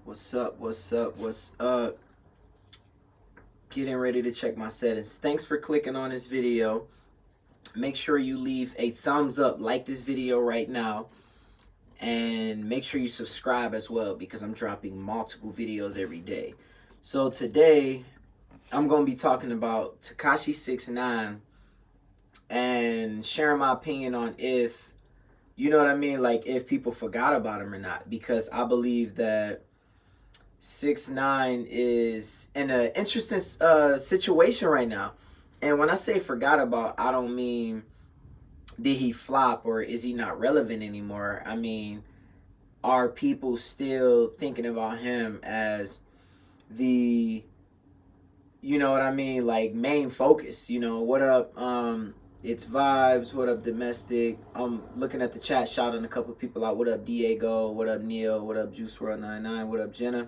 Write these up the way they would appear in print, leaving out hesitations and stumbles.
What's up? What's up? What's up? Getting ready to check my settings. Thanks for clicking on this video. Make sure you leave a thumbs up, like this video right now, and make sure you subscribe as well because I'm dropping multiple videos every day. So today, I'm going to be talking about Tekashi 6ix9ine and sharing my opinion on if, you know what I mean, like if people forgot about him or not, because I believe that 6ix9ine is in an interesting situation right now. And when I say forgot about, I don't mean did he flop or is he not relevant anymore. I mean, are people still thinking about him as the, you know what I mean, like main focus? You know, what up, it's Vibes, what up Domestic? I'm looking at the chat, shouting a couple people out. What up Diego, what up Neil, what up JuiceWorld99, what up Jenna?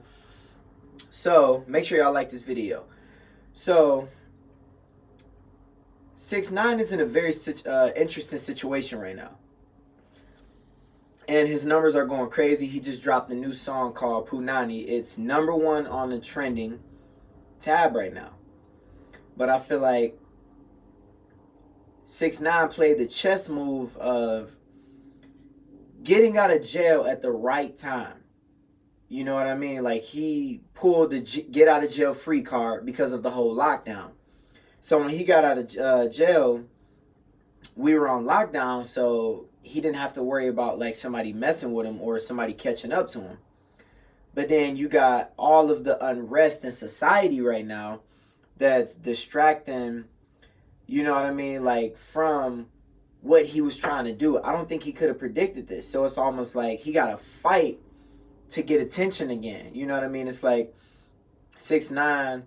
So make sure y'all like this video. So 6ix9ine is in a very interesting situation right now, and his numbers are going crazy. He just dropped a new song called Punani. It's #1 on the trending tab right now. But I feel like 6ix9ine played the chess move of getting out of jail at the right time. You know what I mean? Like, he pulled the get out of jail free card because of the whole lockdown. So when he got out of jail, we were on lockdown, so he didn't have to worry about like somebody messing with him or somebody catching up to him. But then you got all of the unrest in society right now that's distracting, you know what I mean, like from what he was trying to do. I don't think he could have predicted this. So it's almost like he got to fight to get attention again. You know what I mean? It's like 6ix9ine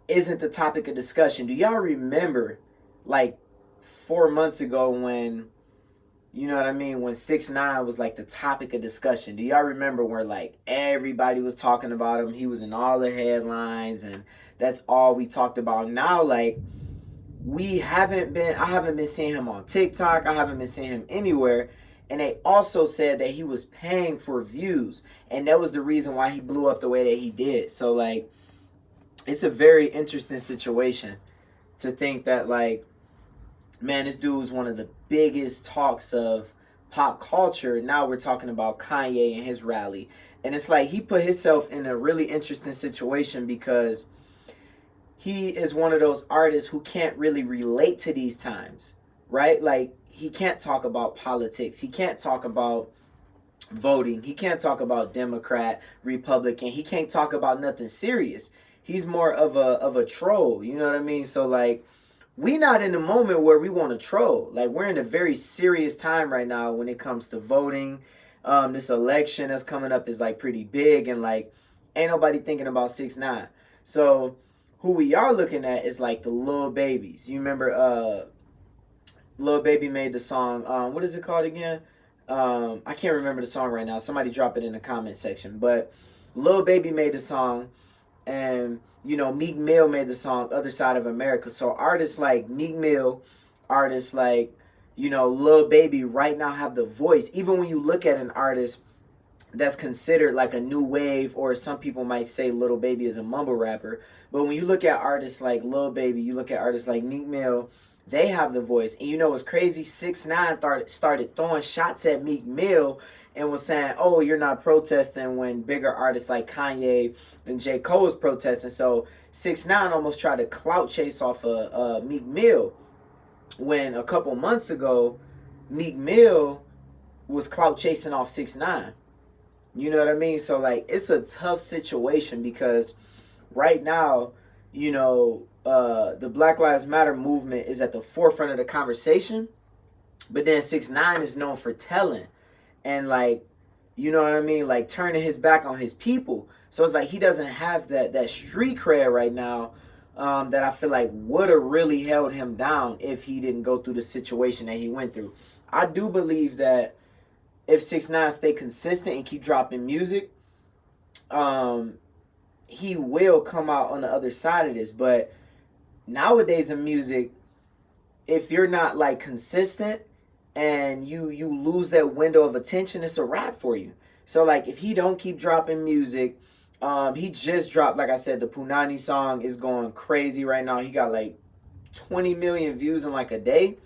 isn't the topic of discussion. Do y'all remember like 4 months ago when, you know what I mean, when 6ix9ine was like the topic of discussion? Do y'all remember where like everybody was talking about him? He was in all the headlines and that's all we talked about. Now, like, I haven't been seeing him on TikTok. I haven't been seeing him anywhere. And they also said that he was paying for views. And that was the reason why he blew up the way that he did. So, like, it's a very interesting situation to think that, like, man, this dude was one of the biggest talks of pop culture. Now we're talking about Kanye and his rally. And it's like he put himself in a really interesting situation because he is one of those artists who can't really relate to these times, right? Like, he can't talk about politics. He can't talk about voting. He can't talk about Democrat, Republican. He can't talk about nothing serious. He's more of a troll, you know what I mean? So, like, we not in the moment where we want to troll. Like, we're in a very serious time right now when it comes to voting. This election that's coming up is, like, pretty big, and, like, ain't nobody thinking about 6ix9ine. So who we are looking at is, like, the Lil Babies. You remember Lil Baby made the song, what is it called again? I can't remember the song right now. Somebody drop it in the comment section. But Lil Baby made the song, and, you know, Meek Mill made the song Other Side of America. So artists like Meek Mill, artists like, you know, Lil Baby right now have the voice. Even when you look at an artist that's considered like a new wave, or some people might say Lil Baby is a mumble rapper. But when you look at artists like Lil Baby, you look at artists like Meek Mill, they have the voice. And you know what's crazy? 6ix9ine started throwing shots at Meek Mill and was saying, oh, you're not protesting, when bigger artists like Kanye and J. Cole was protesting. So 6ix9ine almost tried to clout chase off of Meek Mill, when a couple months ago, Meek Mill was clout chasing off 6ix9ine. You know what I mean? So, like, it's a tough situation because right now, you know, the Black Lives Matter movement is at the forefront of the conversation, but then 6ix9ine is known for telling and, like, you know what I mean, like turning his back on his people. So it's like he doesn't have that street cred right now that I feel like would have really held him down if he didn't go through the situation that he went through. I do believe that if 6ix9ine stay consistent and keep dropping music, he will come out on the other side of this. But nowadays in music, if you're not like consistent and you lose that window of attention, it's a wrap for you. So like if he don't keep dropping music, He just dropped, like I said, the Punani song is going crazy right now. He got like 20 million views in like a day.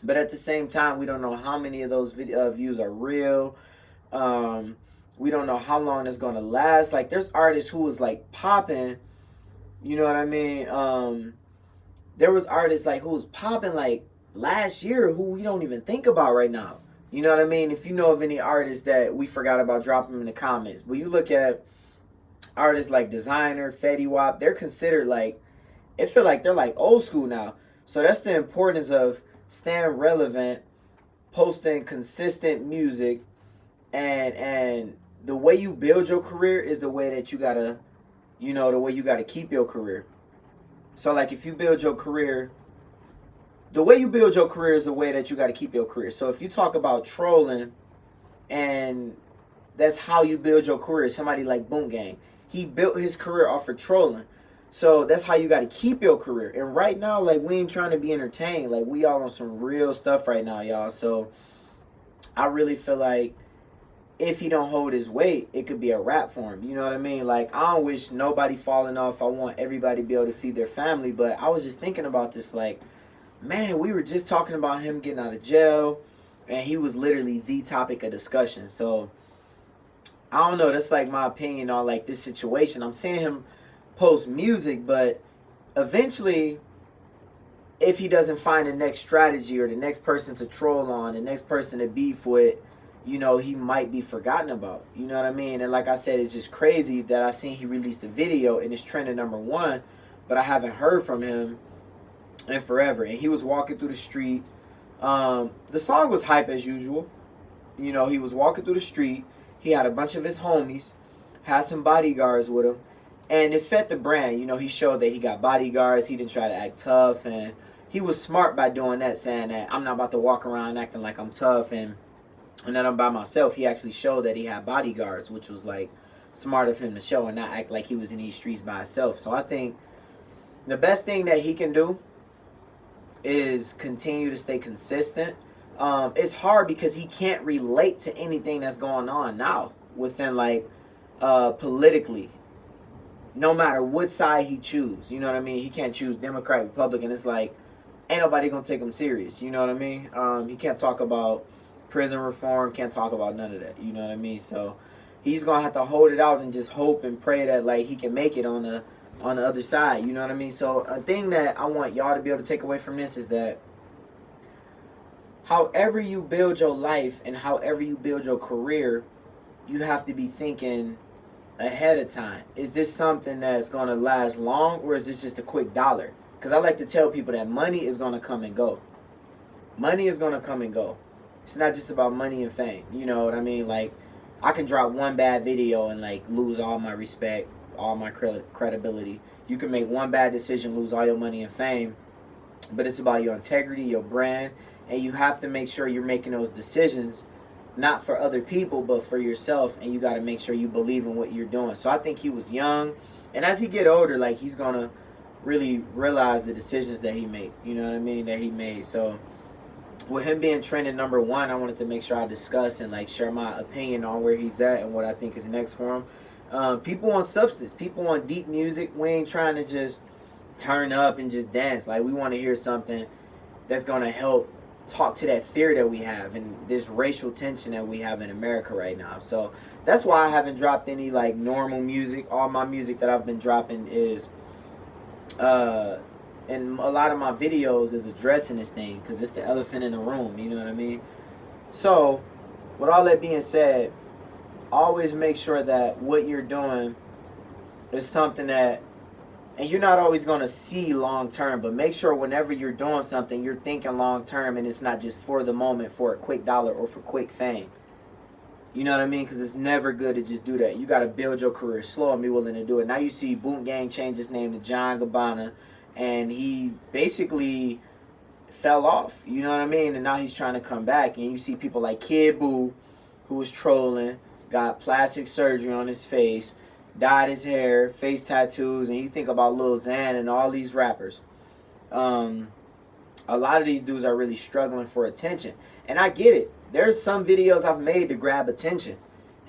But at the same time, we don't know how many of those views are real. Um, we don't know how long it's going to last. Like, there's artists who was like popping, you know what I mean? There was artists like who was popping like last year who we don't even think about right now. You know what I mean? If you know of any artists that we forgot about, drop them in the comments. But you look at artists like Designer, Fetty Wap, they're considered like, it feel like they're like old school now. So that's the importance of staying relevant, posting consistent music, and the way you build your career is the way that you gotta, you know, the way you gotta keep your career. So like if you build your career, the way you build your career is the way that you gotta keep your career. So if you talk about trolling and that's how you build your career, somebody like Boom Gang, he built his career off of trolling. So that's how you got to keep your career. And right now, like, we ain't trying to be entertained. Like, we all on some real stuff right now, y'all. So I really feel like if he don't hold his weight, it could be a wrap for him. You know what I mean? Like, I don't wish nobody falling off. I want everybody to be able to feed their family. But I was just thinking about this, like, man, we were just talking about him getting out of jail. And he was literally the topic of discussion. So I don't know. That's like my opinion on, like, this situation. I'm seeing him post music, but eventually, if he doesn't find the next strategy or the next person to troll on, the next person to beef with, you know, he might be forgotten about. You know what I mean? And like I said, it's just crazy that I seen he released a video and it's trending #1, but I haven't heard from him in forever. And he was walking through the street. The song was hype as usual. You know, he was walking through the street. He had a bunch of his homies, had some bodyguards with him. And it fit the brand. You know, he showed that he got bodyguards. He didn't try to act tough. And he was smart by doing that, saying that I'm not about to walk around acting like I'm tough and that I'm by myself. He actually showed that he had bodyguards, which was, like, smart of him to show and not act like he was in these streets by himself. So I think the best thing that he can do is continue to stay consistent. It's hard because he can't relate to anything that's going on now within, like, politically. No matter what side he choose, you know what I mean? He can't choose Democrat, Republican. It's like, ain't nobody gonna take him serious, you know what I mean? He can't talk about prison reform, can't talk about none of that, you know what I mean? So he's gonna have to hold it out and just hope and pray that, like, he can make it on the other side, you know what I mean? So a thing that I want y'all to be able to take away from this is that however you build your life and however you build your career, you have to be thinking ahead of time. Is this something that's going to last long, or is this just a quick dollar? Because I like to tell people that money is going to come and go. Money is going to come and go. It's not just about money and fame. You know what I mean? Like, I can drop one bad video and, like, lose all my respect, all my credibility. You can make one bad decision, lose all your money and fame. But it's about your integrity, your brand, and you have to make sure you're making those decisions not for other people, but for yourself, and you got to make sure you believe in what you're doing. So I think he was young, and as he get older, like, he's going to really realize the decisions that he made, you know what I mean, that he made. So with him being trending #1, I wanted to make sure I discuss and, like, share my opinion on where he's at and what I think is next for him. People want substance, people want deep music. We ain't trying to just turn up and just dance. Like, we want to hear something that's going to help talk to that fear that we have and this racial tension that we have in America right now. So that's why I haven't dropped any, like, normal music. All my music that I've been dropping is and a lot of my videos is addressing this thing because it's the elephant in the room, you know what I mean? So with all that being said, always make sure that what you're doing is something that, and you're not always going to see long term, but make sure whenever you're doing something, you're thinking long term and it's not just for the moment, for a quick dollar or for quick fame. You know what I mean? Because it's never good to just do that. You got to build your career slow and be willing to do it. Now you see Boom Gang change his name to John Gabbana, and he basically fell off. You know what I mean? And now he's trying to come back. And you see people like Kid Boo, who was trolling, got plastic surgery on his face, dyed his hair, face tattoos, and you think about Lil Xan and all these rappers. A lot of these dudes are really struggling for attention. And I get it. There's some videos I've made to grab attention.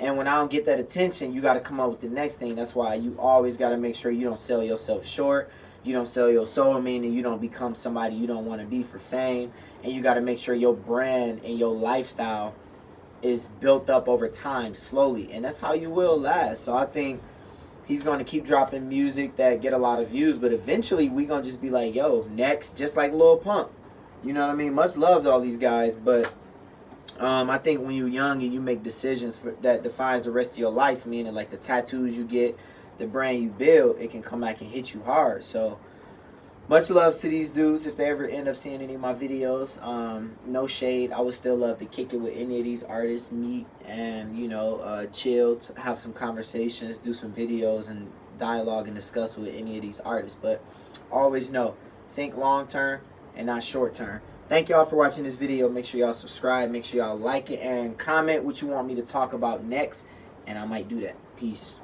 And when I don't get that attention, you got to come up with the next thing. That's why you always got to make sure you don't sell yourself short. You don't sell your soul, meaning you don't become somebody you don't want to be for fame. And you got to make sure your brand and your lifestyle is built up over time slowly. And that's how you will last. So I think he's going to keep dropping music that get a lot of views. But eventually we going to just be like, yo, next, just like Lil Pump. You know what I mean? Much love to all these guys. But I think when you're young and you make decisions that defines the rest of your life, meaning like the tattoos you get, the brand you build, it can come back and hit you hard. So much love to these dudes. If they ever end up seeing any of my videos, no shade. I would still love to kick it with any of these artists, meet and, you know, chill, have some conversations, do some videos and dialogue and discuss with any of these artists. But always know, think long term and not short term. Thank y'all for watching this video. Make sure y'all subscribe. Make sure y'all like it and comment what you want me to talk about next. And I might do that. Peace.